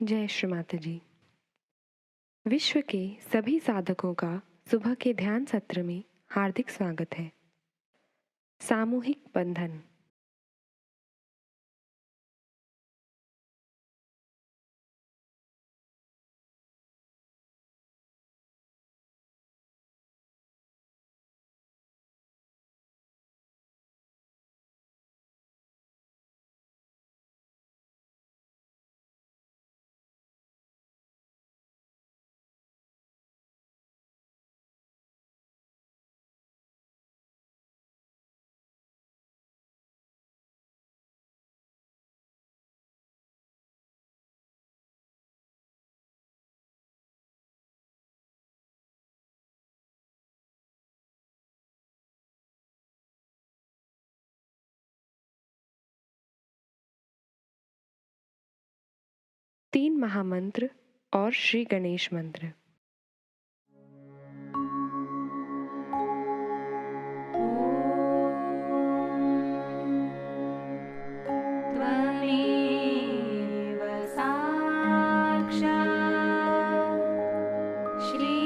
जय श्री माता जी। विश्व के सभी साधकों का सुबह के ध्यान सत्र में हार्दिक स्वागत है। सामूहिक बंधन। तीन महामंत्र और श्री गणेश मंत्र। त्वमेव साक्षात् श्री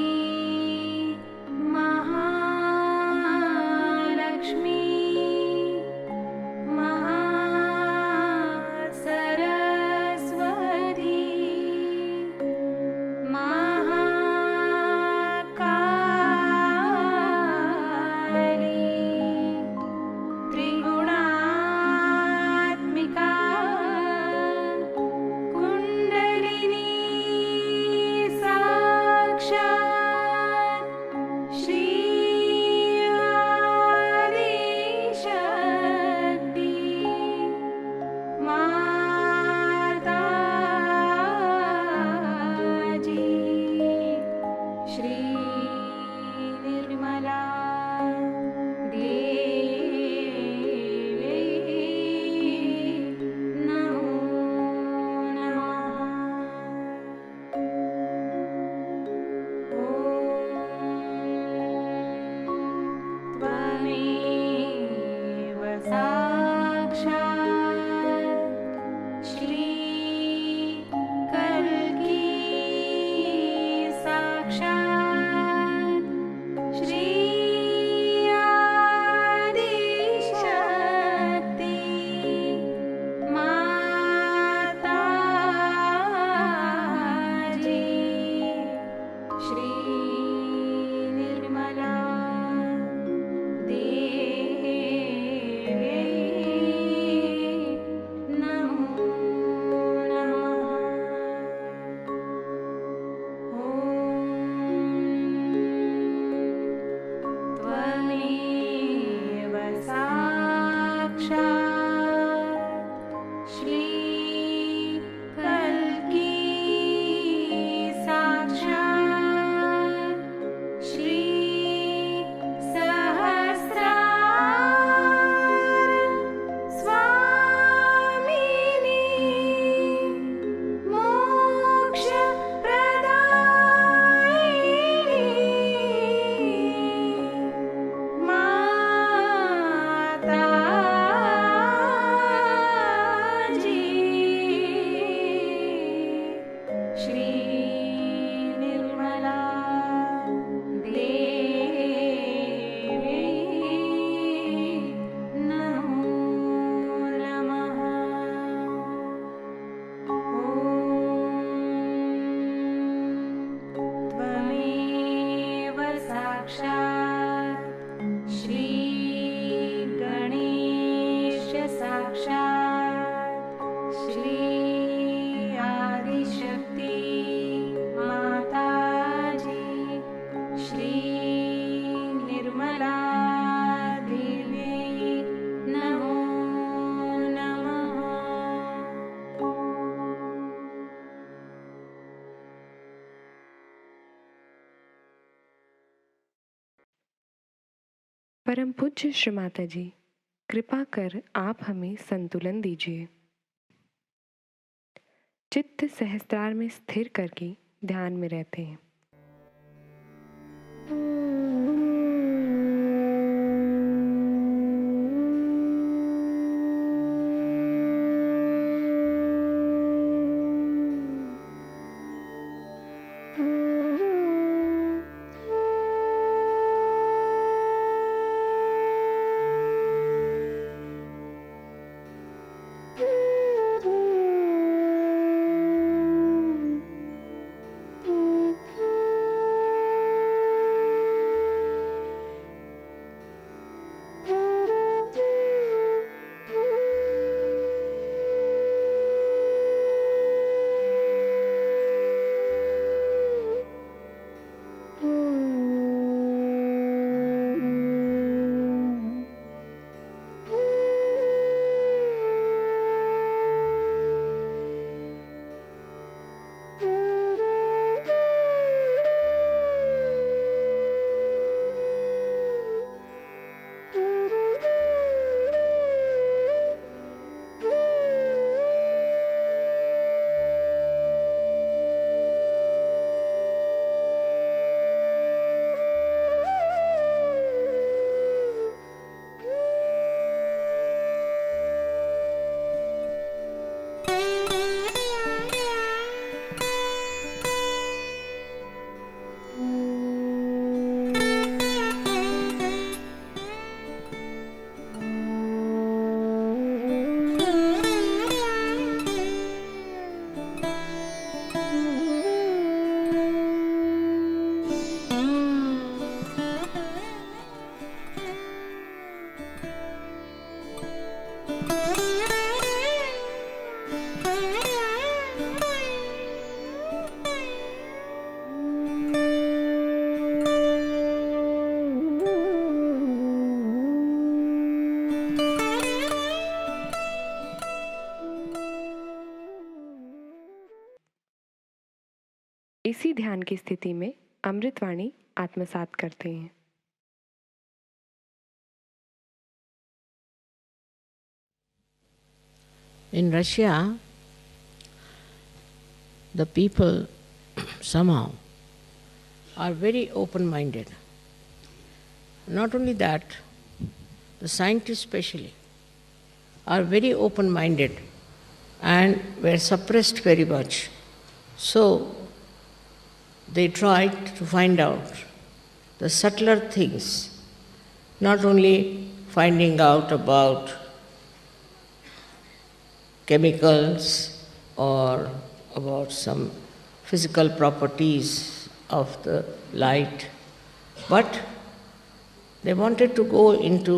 महालक्ष्मी महासरस्वती महाकाली त्रिगुणात्मिका कुण्डलिनी साक्षात् श्री आदिशक्ति माताजी श्री निर्मला देवी नमो नमः। त्वमेव साक्षात् श्री कल्की साक्षात् श्री आदिशक्ति माताजी श्री निर्मला देवी नमो नमः। त्वमेव साक्षात् श्री कल्की साक्षात् श्री सहस्रार स्वामिनी मोक्षप्रदायिनी माताजी श्री निर्मला देवी नमो नमः। त्वमेव साक्षात् श्री गणेश साक्षात् श्री आदिशक्ति माताजी श्री निर्मला देवी नमो नमः। परम पूज्य श्री माता जी, कृपा कर आप हमें संतुलन दीजिए। चित्त सहस्त्रार में स्थिर करके ध्यान में रहते हैं। इसी ध्यान की स्थिति में अमृतवाणी आत्मसात करते हैं। In Russia, the people somehow are very open-minded. Not only that, the scientists especially are very open-minded and were suppressed very much. So they tried to find out the subtler things, not only finding out about chemicals or about some physical properties of the light, but they wanted to go into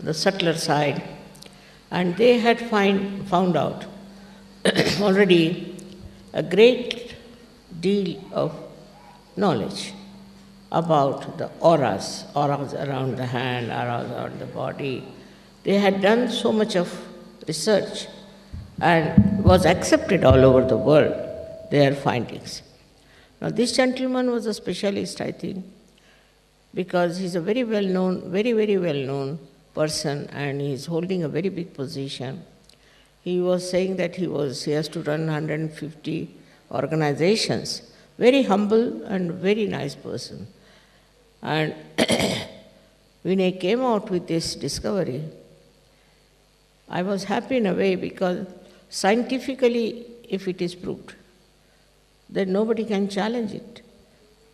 the subtler side, and they had found out already a great deal of knowledge about the auras around the hand, auras around the body. They had done so much of research and was accepted all over the world, their findings. Now this gentleman was a specialist, I think, because he's a very well-known, very well-known person, and he's holding a very big position. He was saying that he has to run 150 organizations. Very humble and very nice person. And when I came out with this discovery, I was happy in a way, because scientifically, if it is proved, then nobody can challenge it.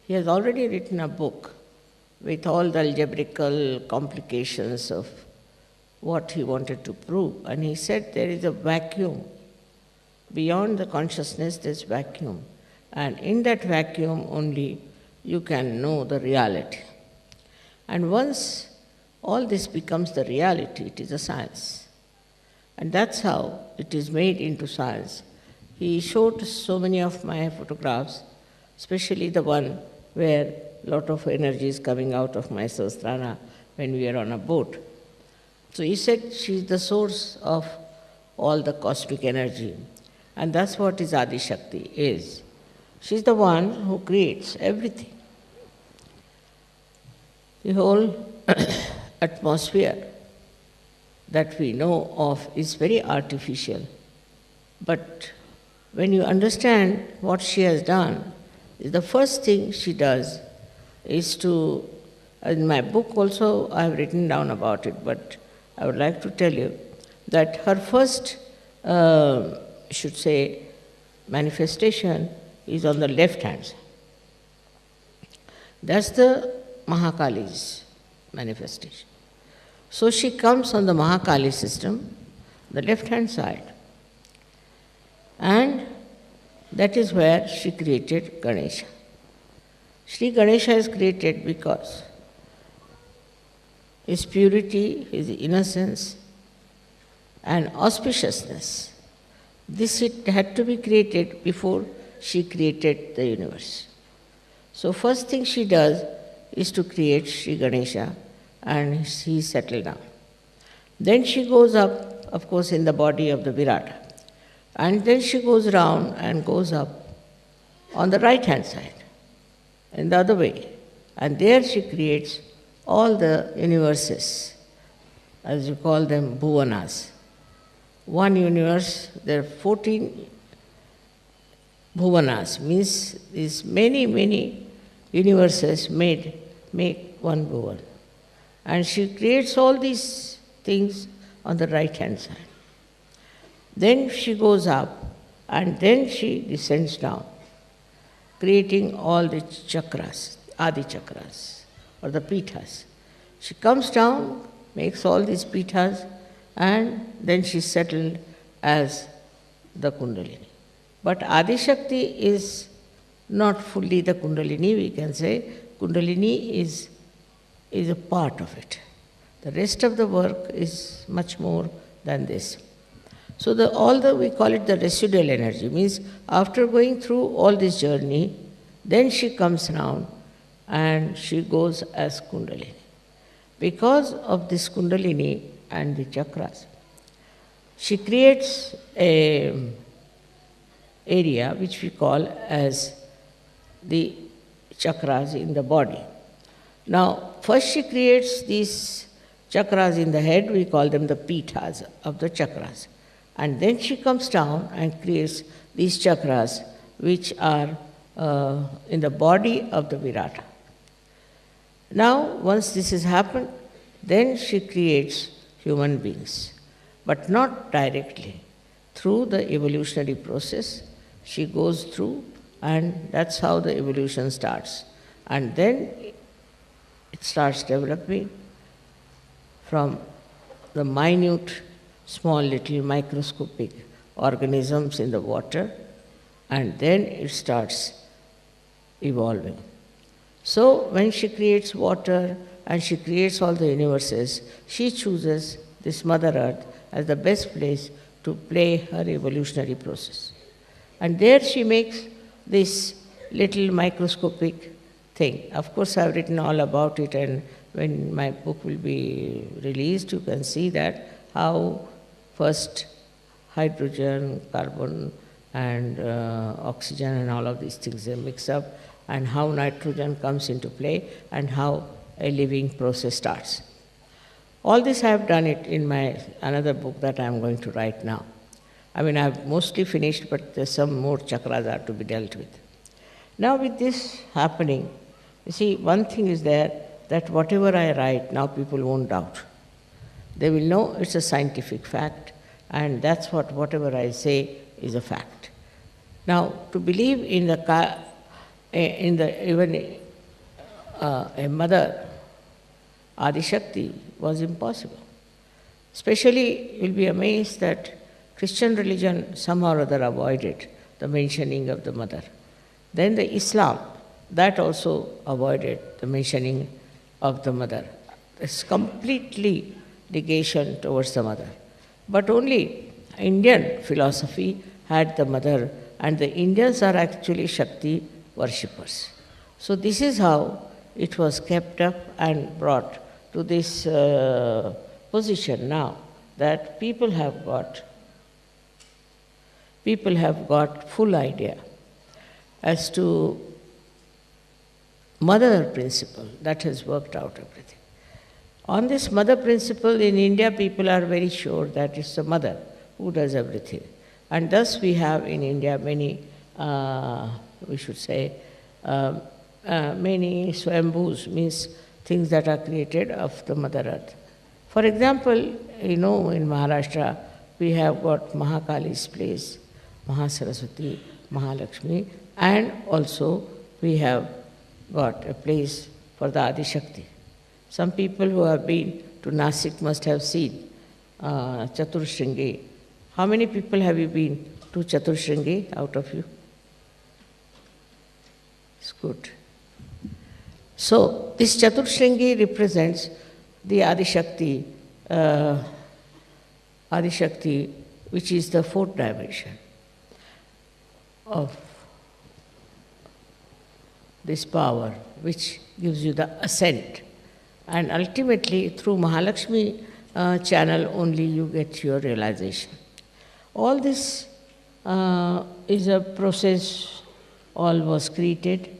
He has already written a book with all the algebraical complications of what he wanted to prove. And he said there is a vacuum. Beyond the consciousness, there's vacuum. And in that vacuum only you can know the reality. And once all this becomes the reality, it is a science. And that's how it is made into science. He showed so many of my photographs, especially the one where a lot of energy is coming out of my Sahasrara when we are on a boat. So he said she's the source of all the cosmic energy. And that's what his Adi Shakti is. She's the one who creates everything. The whole atmosphere that we know of is very artificial. But when you understand what she has done, the first thing she does is to, in my book also I have written down about it, but I would like to tell you that her first, should say, manifestation is on the left hand side. That's the Mahakali's manifestation. So she comes on the Mahakali system, the left hand side, and that is where she created Ganesha. Sri Ganesha is created because his purity, his innocence, and auspiciousness, this it had to be created before she created the universe. So first thing she does is to create Sri Ganesha, and he settled down. Then she goes up, of course, in the body of the Virata. And then she goes round and goes up on the right hand side, in the other way. And there she creates all the universes, as you call them, bhuvanas. One universe, there are 14 bhuvanas, means these many universes make one bhuvan. And she creates all these things on the right hand side. Then she goes up, and then she descends down, creating all the chakras, Adi chakras, or the pithas. She comes down, makes all these pithas, and then she settled as the Kundalini. But Adi Shakti is not fully the Kundalini, we can say. Kundalini is a part of it. The rest of the work is much more than this. So we call it the residual energy, means after going through all this journey, then she comes down and she goes as Kundalini. Because of this Kundalini and the chakras, she creates a area which we call as the chakras in the body. Now, first she creates these chakras in the head, we call them the pithas of the chakras. And then she comes down and creates these chakras which are in the body of the Virata. Now, once this has happened, then she creates human beings, but not directly. Through the evolutionary process, she goes through, and that's how the evolution starts. And then it starts developing from the minute, small little microscopic organisms in the water, and then it starts evolving. So when she creates water and she creates all the universes, she chooses this Mother Earth as the best place to play her evolutionary process. And there she makes this little microscopic thing. Of course, I've written all about it, and when my book will be released, you can see that how first hydrogen, carbon, and oxygen and all of these things they mix up, and how nitrogen comes into play, and how a living process starts. All this I have done it in my another book that I am going to write now. I mean, I have mostly finished, but there's some more chakras are to be dealt with. Now with this happening, you see, one thing is there, that whatever I write, now people won't doubt. They will know it's a scientific fact, and that's what whatever I say is a fact. Now, to believe in even a mother, Adi Shakti, was impossible. Especially, you'll be amazed that Christian religion somehow or other avoided the mentioning of the mother. Then the Islam, that also avoided the mentioning of the mother. It's completely negation towards the mother. But only Indian philosophy had the mother, and the Indians are actually Shakti worshippers. So this is how it was kept up and brought to this position now, that people have got full idea as to mother principle that has worked out everything. On this mother principle in India, people are very sure that it's the mother who does everything. And thus we have in India many, we should say, many swambhus, means things that are created of the Mother Earth. For example, you know, in Maharashtra, we have got Mahakali's place, Mahasaraswati, Mahalakshmi, and also we have got a place for the Adi Shakti. Some people who have been to Nasik must have seen Chaturshringi. How many people have you been to Chaturshringi out of you? It's good. So, this Chaturshringi represents the Adi Shakti, which is the fourth dimension of this power, which gives you the ascent. And ultimately, through Mahalakshmi channel only you get your realization. All this is a process, all was created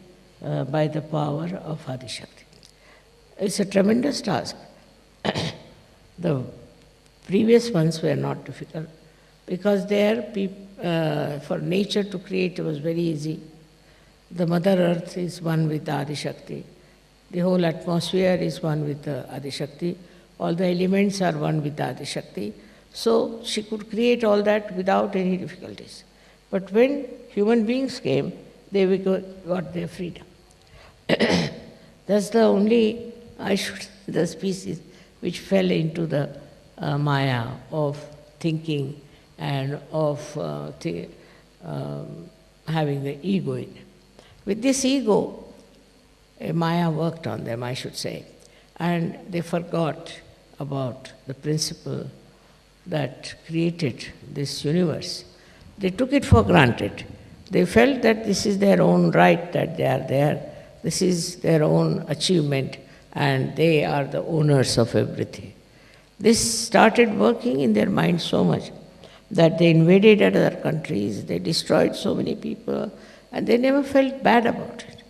by the power of Adi Shakti. It's a tremendous task. The previous ones were not difficult, because there, for nature to create was very easy. The Mother Earth is one with Adi Shakti. The whole atmosphere is one with the Adi Shakti. All the elements are one with the Adi Shakti. So she could create all that without any difficulties. But when human beings came, they got their freedom. That's the only, the species which fell into the maya of thinking and of having the ego in it. With this ego, Maya worked on them, I should say, and they forgot about the principle that created this universe. They took it for granted. They felt that this is their own right, that they are there, this is their own achievement, and they are the owners of everything. This started working in their mind so much that they invaded other countries, they destroyed so many people, and they never felt bad about it.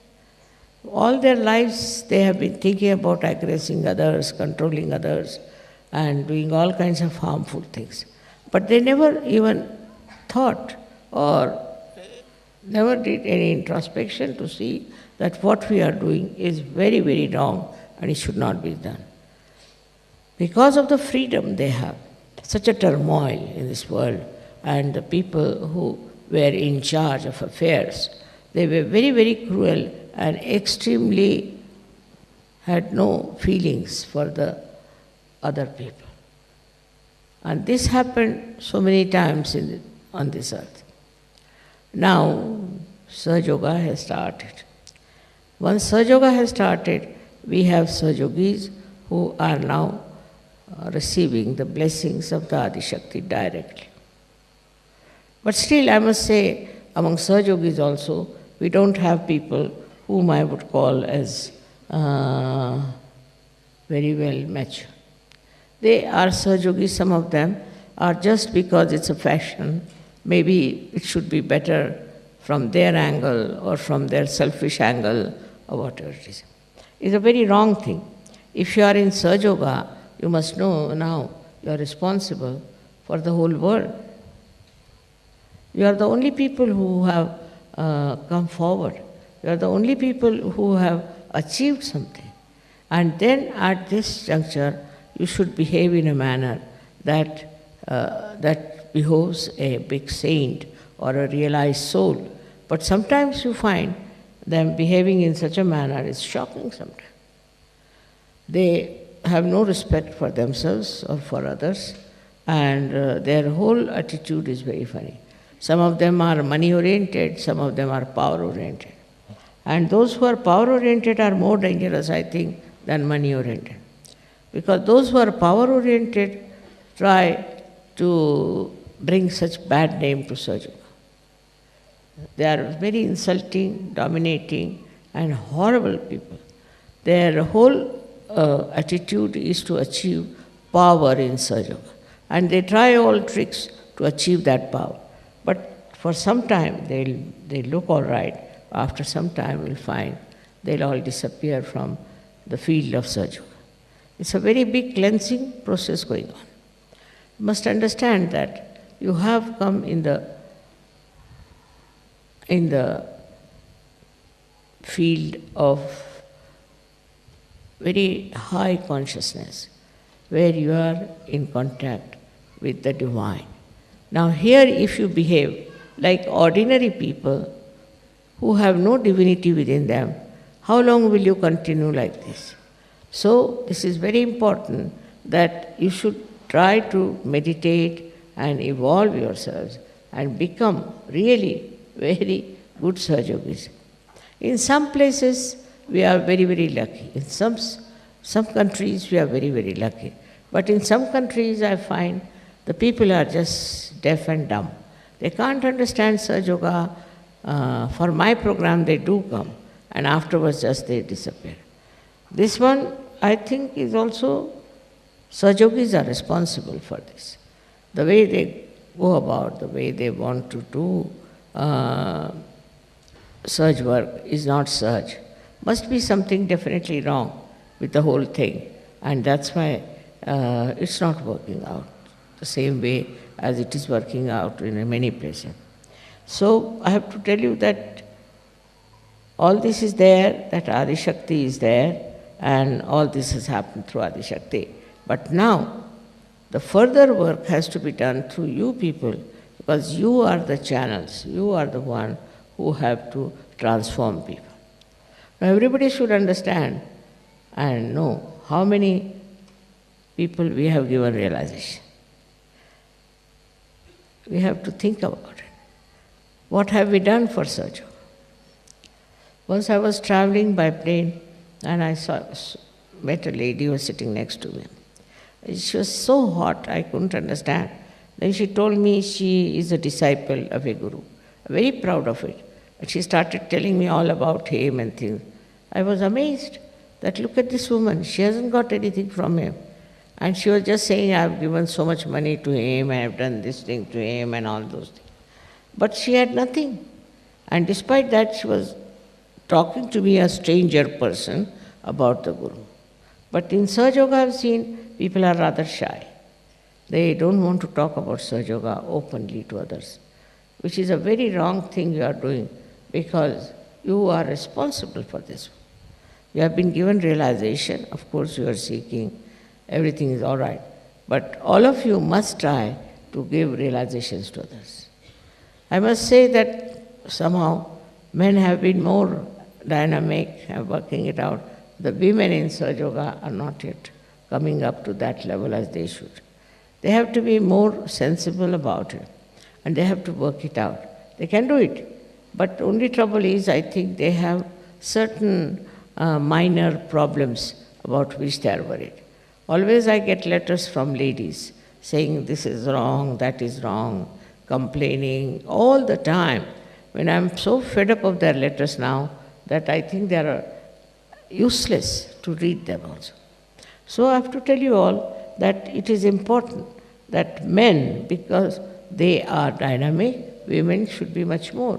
All their lives they have been thinking about aggressing others, controlling others, and doing all kinds of harmful things. But they never even thought or never did any introspection to see that what we are doing is very, very wrong and it should not be done. Because of the freedom they have, such a turmoil in this world, and the people who were in charge of affairs, they were very, very cruel and extremely had no feelings for the other people. And this happened so many times on this earth. Now, Sahaja Yoga has started. Once Sahaja Yoga has started, we have Sahaja Yogis who are now receiving the blessings of the Adi Shakti directly. But still, I must say, among Sahaja Yogis also, we don't have people whom I would call as very well mature. They are Sahaja Yogis, some of them are just because it's a fashion. Maybe it should be better from their angle or from their selfish angle or whatever it is. It's a very wrong thing. If you are in Sahaja Yoga, you must know now you are responsible for the whole world. You are the only people who have come forward. You are the only people who have achieved something. And then at this juncture, you should behave in a manner that behoves a big saint or a realized soul. But sometimes you find them behaving in such a manner is shocking sometimes. They have no respect for themselves or for others, and their whole attitude is very funny. Some of them are money-oriented, some of them are power-oriented. And those who are power-oriented are more dangerous, I think, than money-oriented. Because those who are power-oriented try to bring such bad name to Sahaja Yoga. They are very insulting, dominating, and horrible people. Their whole attitude is to achieve power in Sahaja Yoga. And they try all tricks to achieve that power. But for some time, they'll look all right. After some time, we'll find they'll all disappear from the field of Sahaja Yoga. It's a very big cleansing process going on. You must understand that you have come in the field of very high consciousness, where you are in contact with the divine. Now here, if you behave like ordinary people who have no divinity within them, how long will you continue like this? So this is very important that you should try to meditate and evolve yourselves and become really very good Sahaja Yogis. In some places, we are very, very lucky. In some countries, we are very, very lucky. But in some countries, I find the people are just deaf and dumb. They can't understand Sahaja Yoga. For my program, they do come, and afterwards just they disappear. This one, I think, is also, Sahaja Yogis are responsible for this. The way they go about, the way they want to do Sahaj work is not Sahaj. Must be something definitely wrong with the whole thing, and that's why it's not working out the same way as it is working out in many places. So I have to tell you that all this is there, that Adi Shakti is there, and all this has happened through Adi Shakti. But now, the further work has to be done through you people, because you are the channels, you are the one who have to transform people. Now everybody should understand and know how many people we have given realization. We have to think about it. What have we done for Sahaja Yoga? Once I was traveling by plane and I met a lady who was sitting next to me. She was so hot, I couldn't understand. Then she told me she is a disciple of a guru. Very proud of it. And she started telling me all about him and things. I was amazed that look at this woman, she hasn't got anything from him. And she was just saying, I have given so much money to him, I have done this thing to him and all those things. But she had nothing. And despite that, she was talking to me, a stranger person, about the Guru. But in Sahaja Yoga, I've seen people are rather shy. They don't want to talk about Sahaja Yoga openly to others, which is a very wrong thing you are doing, because you are responsible for this. You have been given realization, of course you are seeking, everything is all right. But all of you must try to give realizations to others. I must say that somehow men have been more dynamic, working it out. The women in Sahaja Yoga are not yet coming up to that level as they should. They have to be more sensible about it, and they have to work it out. They can do it, but only trouble is, I think they have certain minor problems about which they are worried. Always I get letters from ladies saying this is wrong, that is wrong, complaining all the time. When I'm so fed up of their letters now that I think they are useless to read them also. So I have to tell you all that it is important that men, because they are dynamic, women should be much more,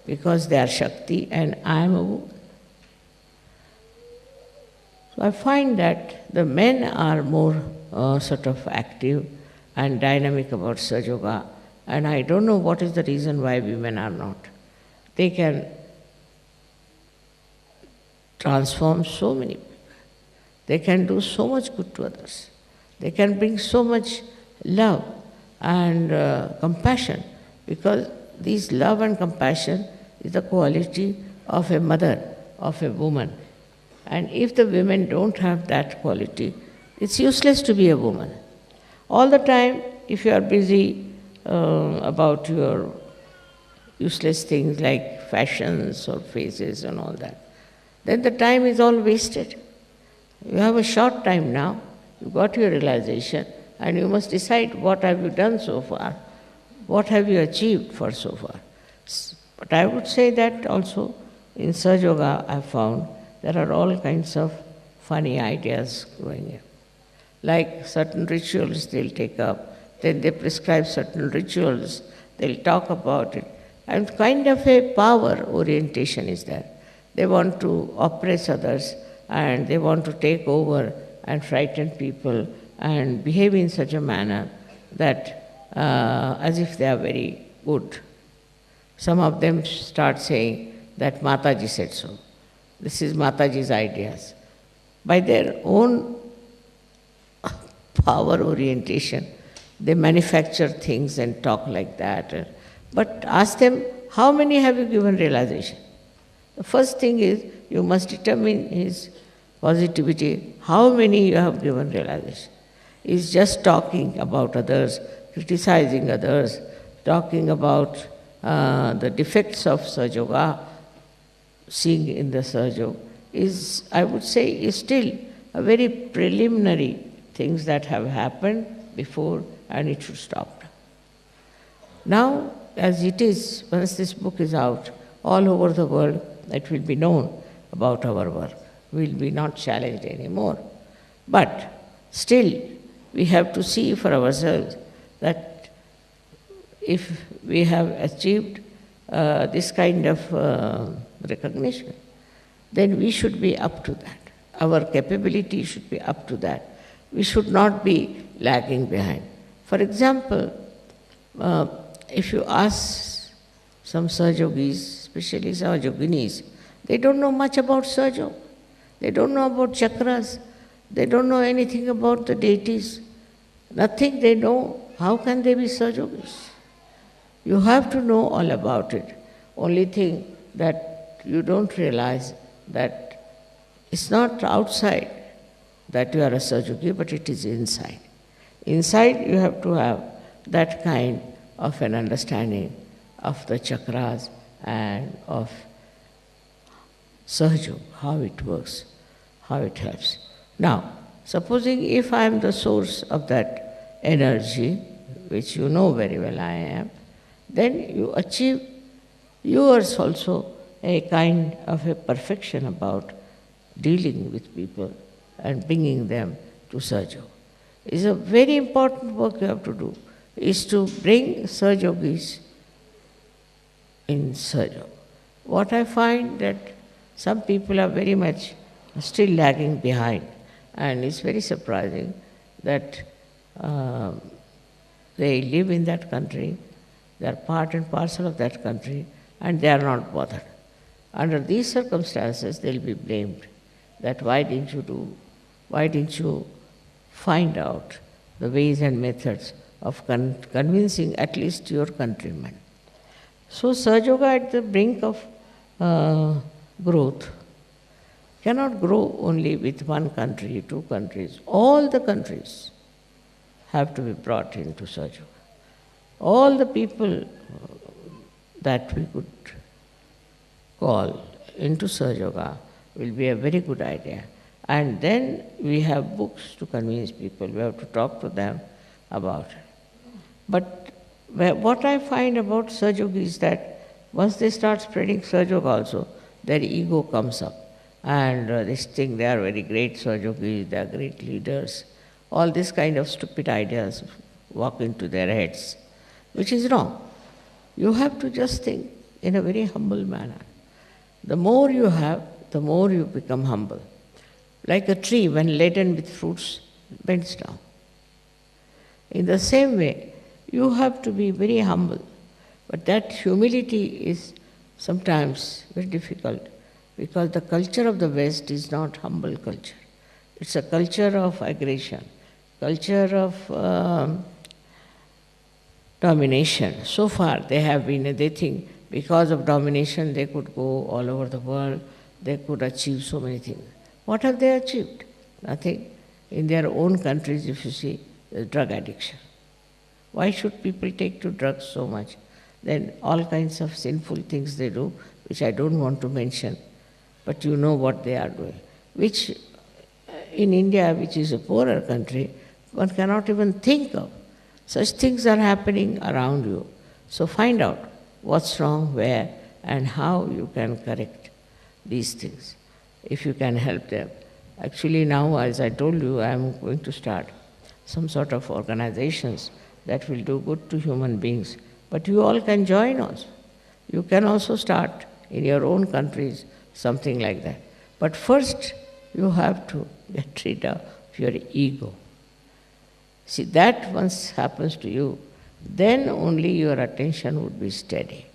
because they are Shakti and I am a woman. So I find that the men are more sort of active and dynamic about Sahaja Yoga, and I don't know what is the reason why women are not. They can transform so many people. They can do so much good to others. They can bring so much love and compassion, because this love and compassion is the quality of a mother, of a woman. And if the women don't have that quality, it's useless to be a woman. All the time, if you are busy about your useless things like fashions or faces and all that, then the time is all wasted. You have a short time now, you got your realization, and you must decide what have you done so far, what have you achieved for so far. But I would say that also in Sahaja Yoga I found there are all kinds of funny ideas going in. Like certain rituals they'll take up, then they prescribe certain rituals, they'll talk about it. And kind of a power orientation is there. They want to oppress others, and they want to take over and frighten people and behave in such a manner that as if they are very good. Some of them start saying that Mataji said so. This is Mataji's ideas. By their own power orientation, they manufacture things and talk like that. But ask them, how many have you given realization? The first thing is, you must determine his positivity, how many you have given realization. He's just talking about others, criticizing others, talking about the defects of Sahaja Yoga, seeing in the Sahaja Yoga, is, I would say, is still a very preliminary things that have happened before, and it should stop. Now, as it is, once this book is out, all over the world, it will be known about our work. We will be not challenged anymore. But still, we have to see for ourselves that if we have achieved this kind of recognition, then we should be up to that. Our capability should be up to that. We should not be lagging behind. For example, if you ask some Sahaja Yogis, especially Sahaja Yoginis, they don't know much about Sahaja Yoga. They don't know about chakras. They don't know anything about the deities. Nothing they know. How can they be Sahaja Yogis? You have to know all about it. Only thing that you don't realize that it's not outside that you are a Sahaja Yogi, but it is inside. Inside you have to have that kind of an understanding of the chakras and of Sahaja Yoga, how it works, how it helps. Now, supposing if I am the source of that energy, which you know very well I am, then you achieve yours also a kind of a perfection about dealing with people and bringing them to Sahaja Yoga. It's a very important work you have to do, is to bring Sahaja Yogis in Sahaja Yoga. What I find that Some people are very much still lagging behind, and it's very surprising that they live in that country, they are part and parcel of that country, and they are not bothered. Under these circumstances, they'll be blamed that why didn't you find out the ways and methods of convincing at least your countrymen. So Sahaja Yoga at the brink of growth cannot grow only with one country, two countries. All the countries have to be brought into Sahaja Yoga. All the people that we could call into Sahaja Yoga will be a very good idea. And then we have books to convince people. We have to talk to them about it. But what I find about Sahaja Yoga is that once they start spreading Sahaja Yoga also, their ego comes up. And they think they are very great Sahaja Yogis, they are great leaders. All this kind of stupid ideas walk into their heads, which is wrong. You have to just think in a very humble manner. The more you have, the more you become humble. Like a tree, when laden with fruits, bends down. In the same way, you have to be very humble. But that humility is sometimes very difficult, because the culture of the West is not humble culture. It's a culture of aggression, culture of domination. So far they think because of domination they could go all over the world, they could achieve so many things. What have they achieved? Nothing. In their own countries, if you see, there's drug addiction. Why should people take to drugs so much? Then all kinds of sinful things they do, which I don't want to mention, but you know what they are doing. Which in India, which is a poorer country, one cannot even think of. Such things are happening around you. So find out what's wrong, where, and how you can correct these things, if you can help them. Actually now, as I told you, I am going to start some sort of organizations that will do good to human beings. But you all can join also. You can also start in your own countries something like that. But first, you have to get rid of your ego. See, that once happens to you, then only your attention would be steady.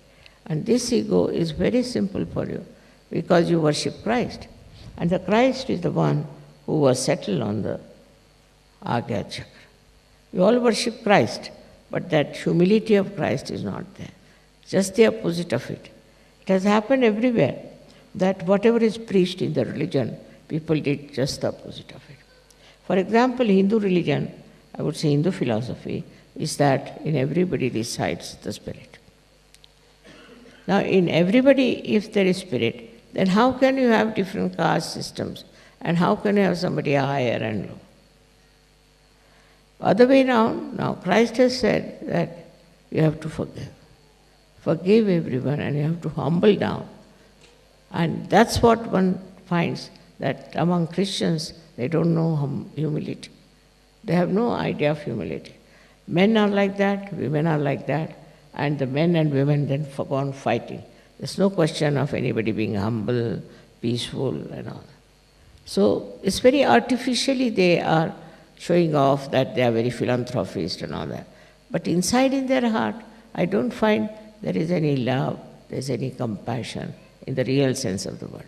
And this ego is very simple for you, because you worship Christ. And the Christ is the one who was settled on the Agya Chakra. You all worship Christ, but that humility of Christ is not there. Just the opposite of it. It has happened everywhere, that whatever is preached in the religion, people did just the opposite of it. For example, Hindu religion, I would say Hindu philosophy, is that in everybody resides the spirit. Now, in everybody, if there is spirit, then how can you have different caste systems? And how can you have somebody higher and low? Other way around, now Christ has said that you have to forgive. Forgive everyone, and you have to humble down. And that's what one finds, that among Christians, they don't know humility. They have no idea of humility. Men are like that, women are like that, and the men and women then go on fighting. There's no question of anybody being humble, peaceful, and all. So it's very artificially they are showing off that they are very philanthropist and all that. But inside in their heart, I don't find there is any love, there is any compassion in the real sense of the word.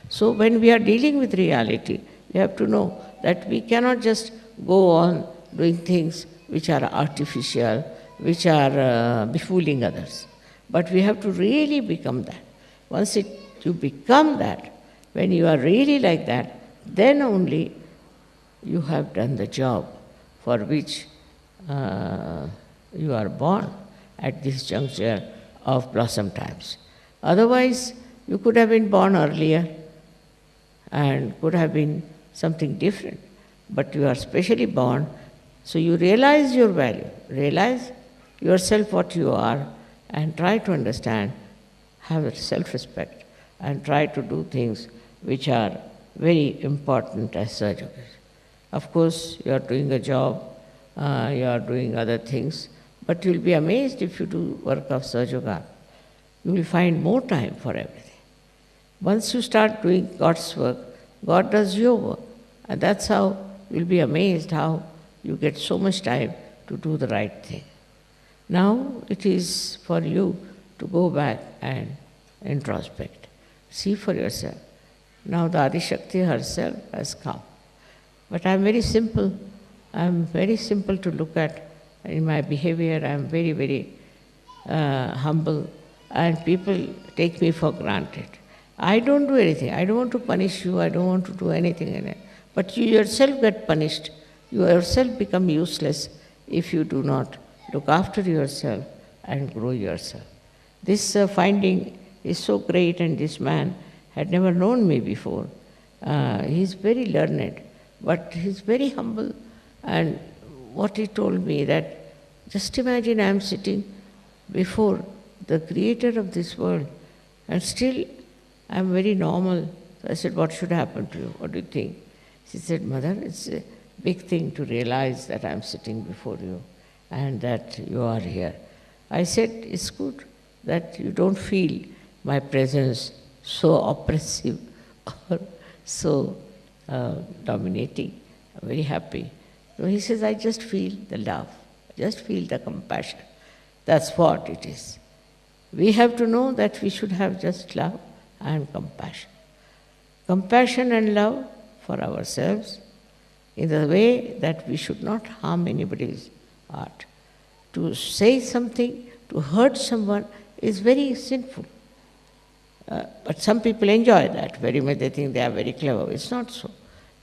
So when we are dealing with reality, we have to know that we cannot just go on doing things which are artificial, which are befooling others. But we have to really become that. Once you become that, when you are really like that, then only you have done the job for which you are born at this juncture of blossom times. Otherwise, you could have been born earlier and could have been something different. But you are specially born, so you realize your value, realize yourself what you are, and try to understand, have self-respect, and try to do things which are very important as Sahaja Yoga. Of course, you are doing a job, you are doing other things, but you will be amazed if you do work of Sahaja Yoga. You will find more time for everything. Once you start doing God's work, God does your work. And that's how you'll be amazed how you get so much time to do the right thing. Now it is for you to go back and introspect. See for yourself. Now the Adi Shakti herself has come. But I'm very simple. I'm very simple to look at in my behavior. I'm very, very humble, and people take me for granted. I don't do anything. I don't want to punish you. I don't want to do anything in it. But you yourself get punished. You yourself become useless if you do not look after yourself and grow yourself. This finding is so great, and this man had never known me before. He's very learned, but he's very humble. And what he told me that, just imagine I'm sitting before the creator of this world, and still I'm very normal. So I said, what should happen to you? What do you think? She said, Mother, it's a big thing to realize that I'm sitting before you and that you are here. I said, it's good that you don't feel my presence so oppressive or so dominating. I'm very happy. So he says, I just feel the love, just feel the compassion. That's what it is. We have to know that we should have just love and compassion. Compassion and love for ourselves in the way that we should not harm anybody's heart. To say something, to hurt someone is very sinful. But some people enjoy that very much. They think they are very clever. It's not so.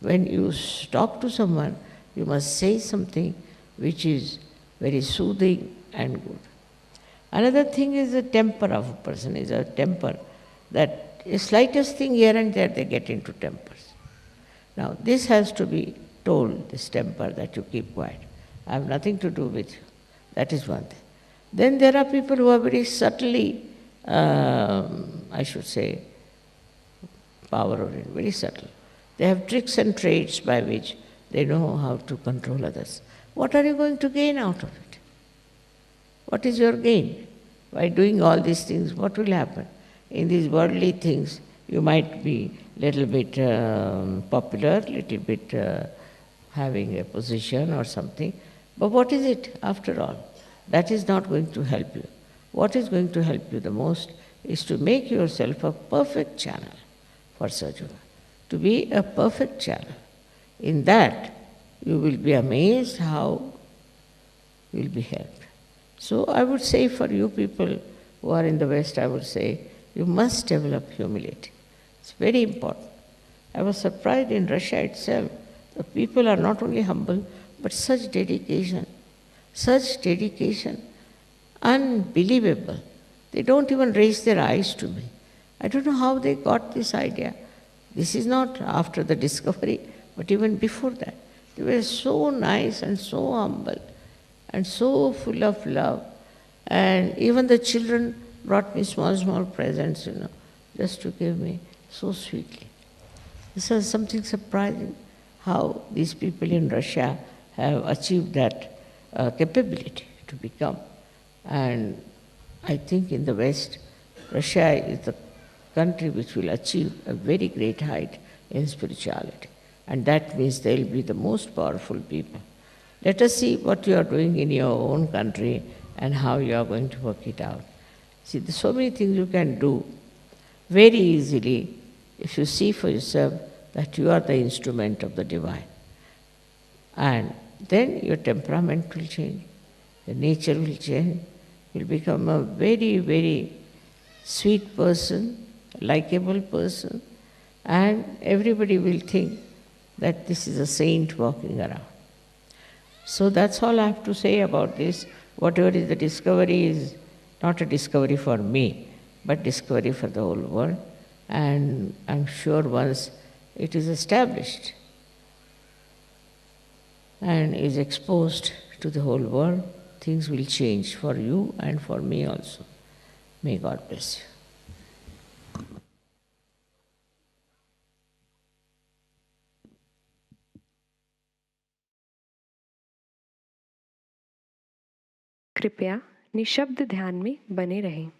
When you talk to someone, you must say something which is very soothing and good. Another thing is the temper of a person, is a temper that the slightest thing here and there they get into tempers. Now this has to be told, this temper, that you keep quiet. I have nothing to do with you. That is one thing. Then there are people who are very subtly, I should say, power-oriented, very subtle. They have tricks and trades by which they know how to control others. What are you going to gain out of it? What is your gain? By doing all these things, what will happen? In these worldly things, you might be little bit popular, little bit having a position or something. But what is it after all? That is not going to help you. What is going to help you the most is to make yourself a perfect channel for Sahaja, to be a perfect channel. In that, you will be amazed how you will be helped. So I would say for you people who are in the West, I would say, you must develop humility. It's very important. I was surprised in Russia itself. The people are not only humble, but such dedication, unbelievable. They don't even raise their eyes to me. I don't know how they got this idea. This is not after the discovery, but even before that. They were so nice and so humble and so full of love. And even the children brought me small presents, just to give me so sweetly. This is something surprising, how these people in Russia have achieved that capability to become. And I think in the West, Russia is the country which will achieve a very great height in spirituality. And that means they will be the most powerful people. Let us see what you are doing in your own country and how you are going to work it out. See, there's so many things you can do very easily if you see for yourself that you are the instrument of the divine. And then your temperament will change, your nature will change, you'll become a very, very sweet person, likable person, and everybody will think that this is a saint walking around. So that's all I have to say about this. Whatever is the discovery is not a discovery for me, but discovery for the whole world. And I'm sure once it is established and is exposed to the whole world, things will change for you and for me also. May God bless you. कृपया निशब्द ध्यान में बने रहें।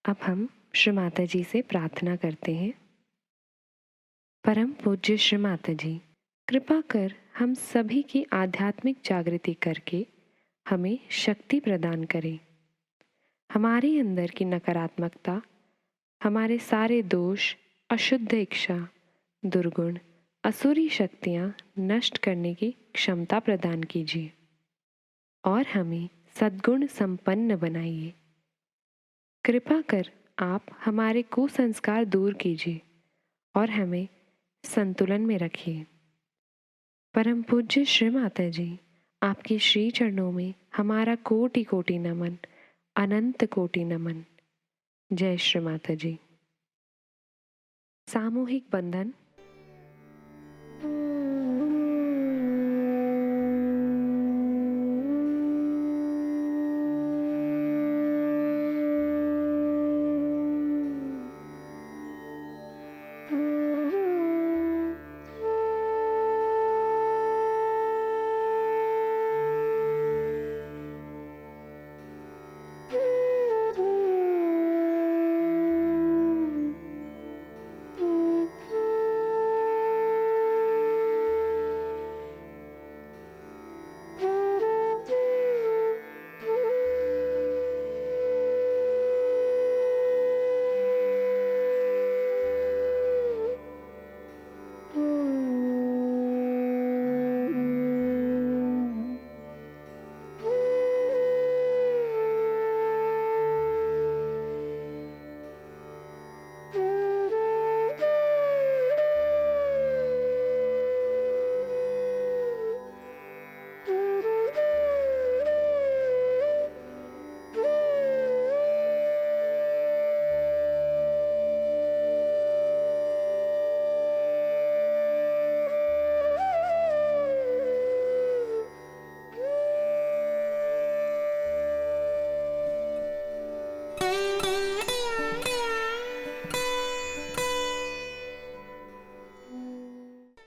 अब हम श्री माता जी से प्रार्थना करते हैं। परम पूज्य श्री माता जी, कृपा कर हम सभी की आध्यात्मिक जागृति करके हमें शक्ति प्रदान करें। हमारे अंदर की नकारात्मकता, हमारे सारे दोष, अशुद्ध इच्छा, दुर्गुण, असुरी शक्तियाँ नष्ट करने की क्षमता प्रदान कीजिए और हमें सद्गुण संपन्न बनाइए। कृपा कर आप हमारे कुसंस्कार दूर कीजिए और हमें संतुलन में रखिए। परम पूज्य श्री माता जी, आपके श्री चरणों में हमारा कोटि कोटि नमन, अनंत कोटि नमन। जय श्री माता जी। सामूहिक बंधन।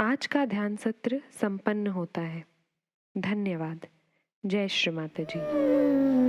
आज का ध्यान सत्र संपन्न होता है। धन्यवाद। जय श्री माता जी।